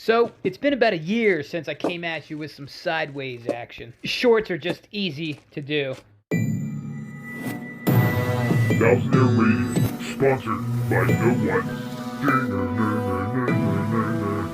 So, it's been about a year since I came at you with some sideways action. Shorts are just easy to do. Thousand Air Radio, sponsored by no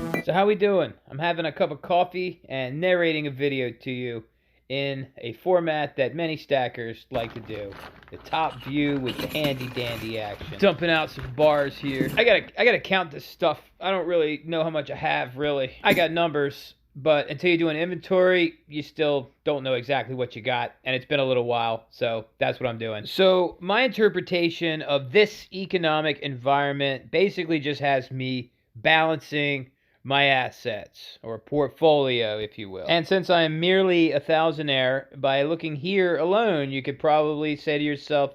one. So how we doing? I'm having a cup of coffee and narrating a video to you in a format that many stackers like to do. The top view with the handy dandy action. Dumping out some bars here. I gotta count this stuff. I don't really know how much I have, really. I got numbers, but until you do an inventory, you still don't know exactly what you got, and it's been a little while, so that's what I'm doing. So my interpretation of this economic environment basically just has me balancing my assets, or portfolio, if you will. And since I am merely a thousandaire, by looking here alone, you could probably say to yourself,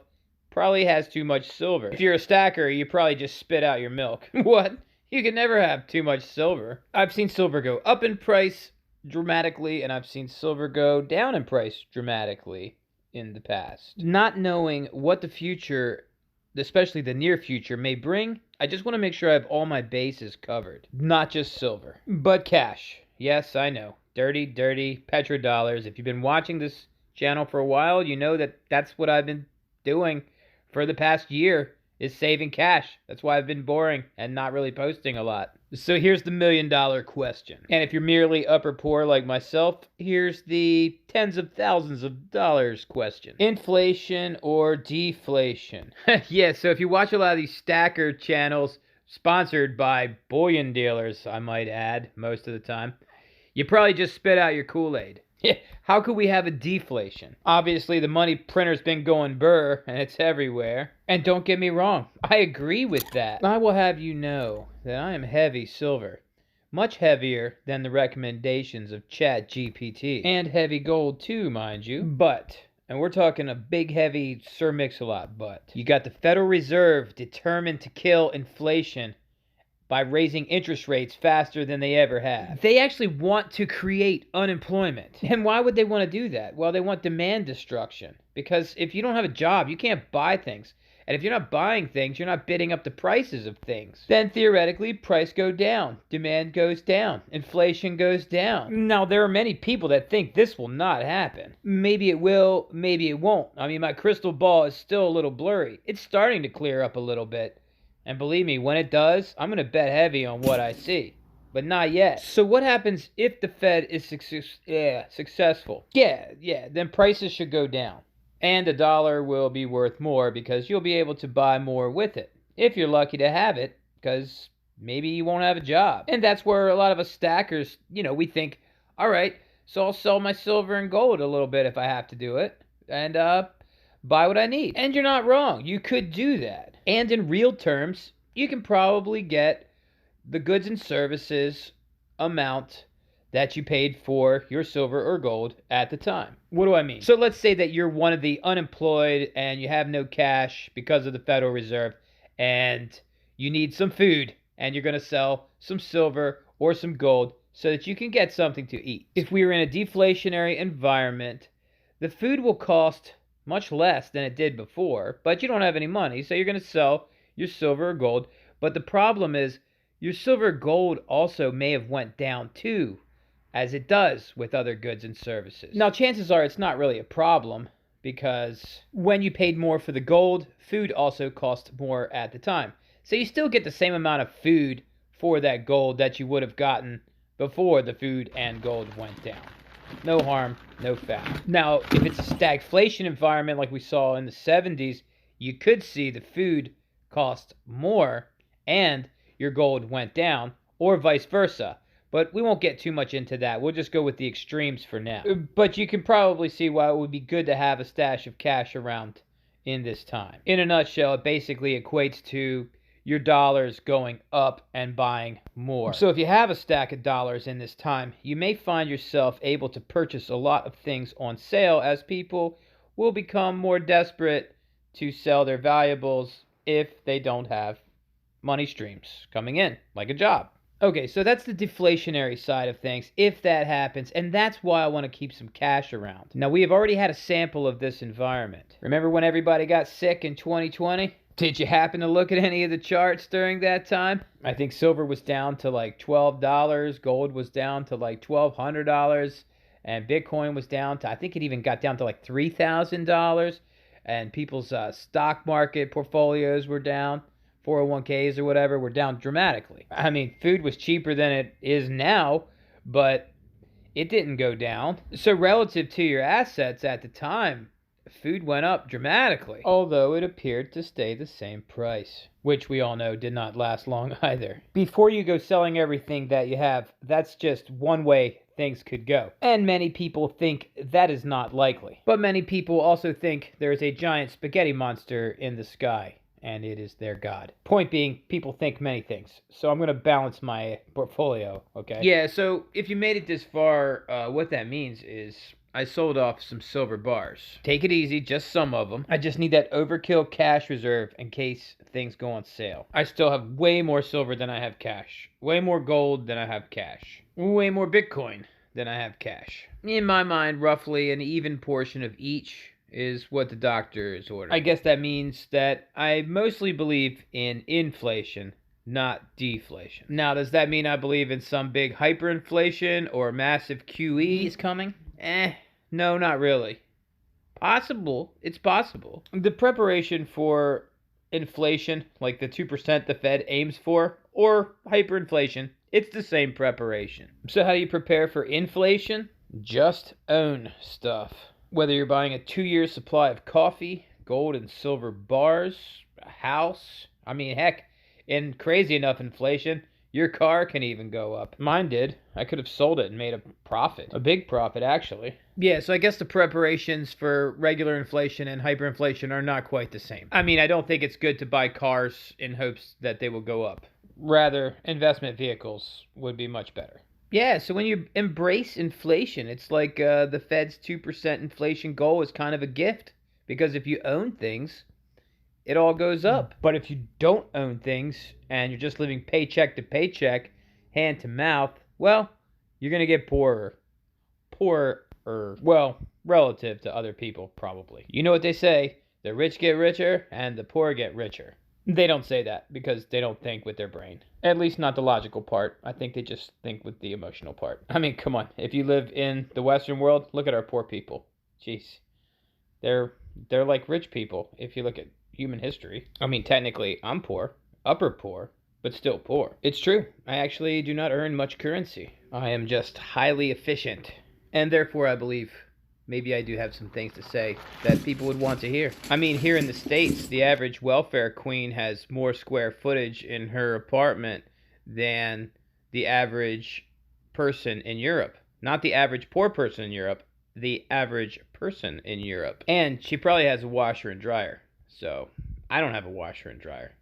probably has too much silver. If you're a stacker, you probably just spit out your milk. What? You can never have too much silver. I've seen silver go up in price dramatically, and I've seen silver go down in price dramatically in the past. Not knowing what the future, especially the near future, may bring, I just want to make sure I have all my bases covered. Not just silver, but cash. Yes, I know. Dirty, dirty petrodollars. If you've been watching this channel for a while, you know that that's what I've been doing for the past year, is saving cash. That's why I've been boring and not really posting a lot. So here's the $1 million question. And if you're merely upper poor like myself, here's the tens of thousands of dollars question. Inflation or deflation? Yeah, so if you watch a lot of these stacker channels, sponsored by bullion dealers, I might add, most of the time, you probably just spit out your Kool-Aid. How could we have a deflation? Obviously, the money printer's been going burr, and it's everywhere. And don't get me wrong, I agree with that. I will have you know that I am heavy silver. Much heavier than the recommendations of ChatGPT. And heavy gold too, mind you. But, and we're talking a big heavy Sir Mix-a-Lot but, you got the Federal Reserve determined to kill inflation by raising interest rates faster than they ever have. They actually want to create unemployment. And why would they want to do that? Well, they want demand destruction. Because if you don't have a job, you can't buy things. And if you're not buying things, you're not bidding up the prices of things. Then theoretically, price go down. Demand goes down. Inflation goes down. Now, there are many people that think this will not happen. Maybe it will, maybe it won't. I mean, my crystal ball is still a little blurry. It's starting to clear up a little bit. And believe me, when it does, I'm going to bet heavy on what I see. But not yet. So what happens if the Fed is successful? Yeah, then prices should go down. And the dollar will be worth more because you'll be able to buy more with it. If you're lucky to have it, because maybe you won't have a job. And that's where a lot of us stackers, we think, all right, so I'll sell my silver and gold a little bit if I have to do it. And buy what I need. And you're not wrong. You could do that. And in real terms, you can probably get the goods and services amount that you paid for your silver or gold at the time. What do I mean? So let's say that you're one of the unemployed and you have no cash because of the Federal Reserve and you need some food and you're going to sell some silver or some gold so that you can get something to eat. If we were in a deflationary environment, the food will cost much less than it did before, but you don't have any money, so you're going to sell your silver or gold. But the problem is your silver or gold also may have went down too, as it does with other goods and services. Now, chances are it's not really a problem because when you paid more for the gold, food also cost more at the time. So you still get the same amount of food for that gold that you would have gotten before the food and gold went down. No harm, no foul. Now, if it's a stagflation environment like we saw in the 70s, you could see the food cost more and your gold went down, or vice versa. But we won't get too much into that. We'll just go with the extremes for now. But you can probably see why it would be good to have a stash of cash around in this time. In a nutshell, it basically equates to your dollars going up and buying more. So if you have a stack of dollars in this time, you may find yourself able to purchase a lot of things on sale as people will become more desperate to sell their valuables if they don't have money streams coming in, like a job. Okay, so that's the deflationary side of things, if that happens, and that's why I want to keep some cash around. Now, we have already had a sample of this environment. Remember when everybody got sick in 2020? Did you happen to look at any of the charts during that time? I think silver was down to like $12, gold was down to like $1,200, and Bitcoin was down to, I think it even got down to like $3,000, and people's stock market portfolios were down. 401ks or whatever were down dramatically. I mean, food was cheaper than it is now, but it didn't go down. So relative to your assets at the time, food went up dramatically, although it appeared to stay the same price, which we all know did not last long either. Before you go selling everything that you have, that's just one way things could go. And many people think that is not likely. But many people also think there is a giant spaghetti monster in the sky, and it is their god. Point being, people think many things. So I'm going to balance my portfolio, okay? Yeah, so if you made it this far, what that means is I sold off some silver bars. Take it easy, just some of them. I just need that overkill cash reserve in case things go on sale. I still have way more silver than I have cash. Way more gold than I have cash. Way more Bitcoin than I have cash. In my mind, roughly an even portion of each is what the doctor is ordering. I guess that means that I mostly believe in inflation, not deflation. Now, does that mean I believe in some big hyperinflation or massive QE is coming? No, not really. Possible. It's possible. The preparation for inflation, like the 2% the Fed aims for, or hyperinflation, it's the same preparation. So how do you prepare for inflation? Just own stuff. Whether you're buying a 2-year supply of coffee, gold and silver bars, a house, I mean, heck, in crazy enough inflation, your car can even go up. Mine did. I could have sold it and made a profit. A big profit, actually. Yeah, so I guess the preparations for regular inflation and hyperinflation are not quite the same. I mean, I don't think it's good to buy cars in hopes that they will go up. Rather, investment vehicles would be much better. Yeah, so when you embrace inflation, it's like the Fed's 2% inflation goal is kind of a gift. Because if you own things, it all goes up. But if you don't own things and you're just living paycheck to paycheck, hand to mouth, well, you're going to get poorer. Poorer, well, relative to other people, probably. You know what they say, the rich get richer and the poor get richer. They don't say that because they don't think with their brain. At least not the logical part. I think they just think with the emotional part. I mean, come on. If you live in the Western world, look at our poor people. Jeez. They're like rich people if you look at human history. I mean, technically, I'm poor. Upper poor, but still poor. It's true. I actually do not earn much currency. I am just highly efficient. And therefore, I believe maybe I do have some things to say that people would want to hear. I mean, here in the States, the average welfare queen has more square footage in her apartment than the average person in Europe. Not the average poor person in Europe, the average person in Europe. And she probably has a washer and dryer. So, I don't have a washer and dryer.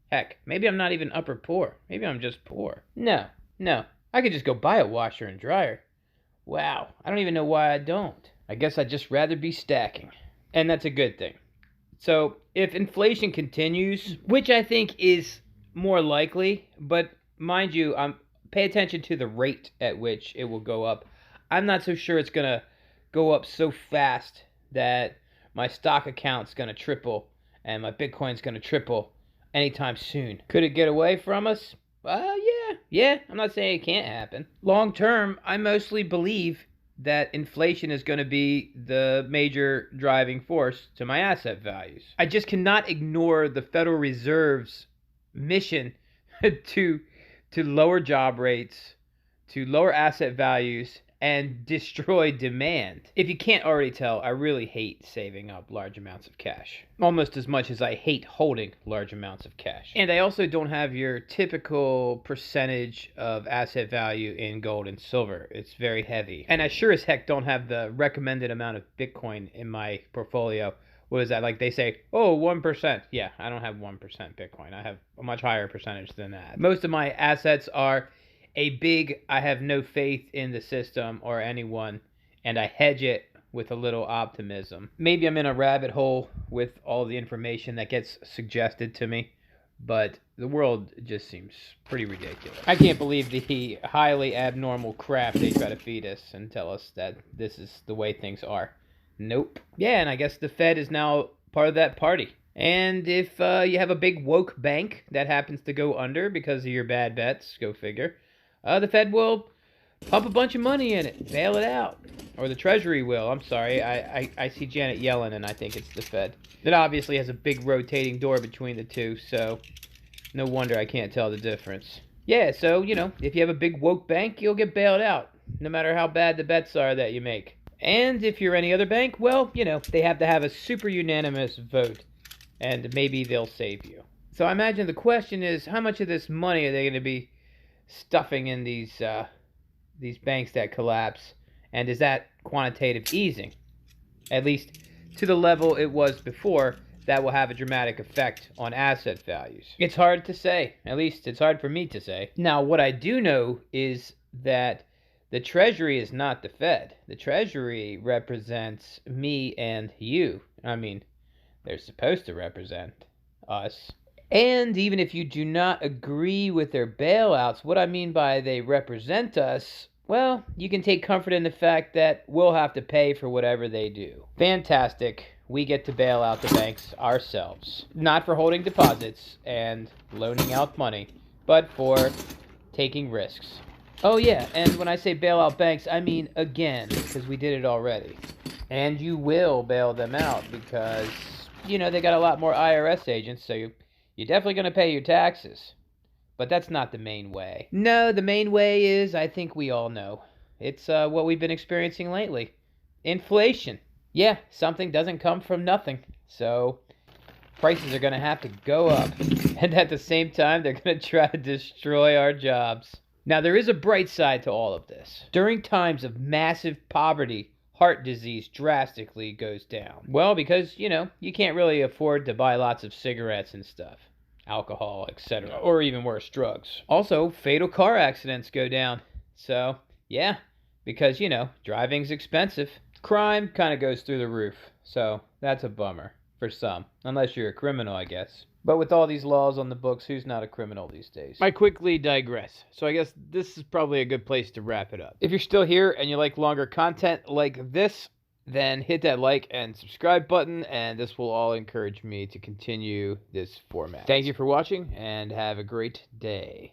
Heck, maybe I'm not even upper poor. Maybe I'm just poor. No. I could just go buy a washer and dryer. Wow, I don't even know why I don't. I guess I'd just rather be stacking. And that's a good thing. So, if inflation continues, which I think is more likely, but mind you, pay attention to the rate at which it will go up. I'm not so sure it's going to go up so fast that my stock account's going to triple and my Bitcoin's going to triple anytime soon. Could it get away from us? Yeah, I'm not saying it can't happen. Long term, I mostly believe that inflation is going to be the major driving force to my asset values. I just cannot ignore the Federal Reserve's mission to lower job rates, to lower asset values, and destroy demand. If you can't already tell, I really hate saving up large amounts of cash. Almost as much as I hate holding large amounts of cash. And I also don't have your typical percentage of asset value in gold and silver. It's very heavy. And I sure as heck don't have the recommended amount of Bitcoin in my portfolio. What is that? Like they say, oh, 1%. Yeah, I don't have 1% Bitcoin. I have a much higher percentage than that. Most of my assets are I have no faith in the system or anyone, and I hedge it with a little optimism. Maybe I'm in a rabbit hole with all the information that gets suggested to me, but the world just seems pretty ridiculous. I can't believe the highly abnormal crap they try to feed us and tell us that this is the way things are. Nope. Yeah, and I guess the Fed is now part of that party. And if you have a big woke bank that happens to go under because of your bad bets, go figure, the Fed will pump a bunch of money in it, bail it out. Or the Treasury will. I'm sorry. I see Janet yelling, and I think it's the Fed. It obviously has a big rotating door between the two, so no wonder I can't tell the difference. Yeah, so, if you have a big woke bank, you'll get bailed out, no matter how bad the bets are that you make. And if you're any other bank, well, they have to have a super unanimous vote, and maybe they'll save you. So I imagine the question is, how much of this money are they going to be stuffing in these banks that collapse, and is that quantitative easing? At least to the level it was before, that will have a dramatic effect on asset values. It's hard to say. At least it's hard for me to say. Now, what I do know is that the Treasury is not the Fed. The Treasury represents me and you. I mean, they're supposed to represent us. And even if you do not agree with their bailouts, what I mean by they represent us, well, you can take comfort in the fact that we'll have to pay for whatever they do. Fantastic. We get to bail out the banks ourselves. Not for holding deposits and loaning out money, but for taking risks. Oh yeah, and when I say bail out banks, I mean again, because we did it already. And you will bail them out because, they got a lot more IRS agents, so you're definitely going to pay your taxes. But that's not the main way. No, the main way is, I think we all know. It's what we've been experiencing lately. Inflation. Yeah, something doesn't come from nothing. So prices are going to have to go up. And at the same time, they're going to try to destroy our jobs. Now, there is a bright side to all of this. During times of massive poverty, heart disease drastically goes down. Well, because, you can't really afford to buy lots of cigarettes and stuff. Alcohol, etc. Or even worse, drugs. Also, fatal car accidents go down. So, yeah, because, driving's expensive. Crime kind of goes through the roof. So, that's a bummer for some. Unless you're a criminal, I guess. But with all these laws on the books, who's not a criminal these days? I quickly digress. So I guess this is probably a good place to wrap it up. If you're still here and you like longer content like this, then hit that like and subscribe button, and this will all encourage me to continue this format. Thank you for watching, and have a great day.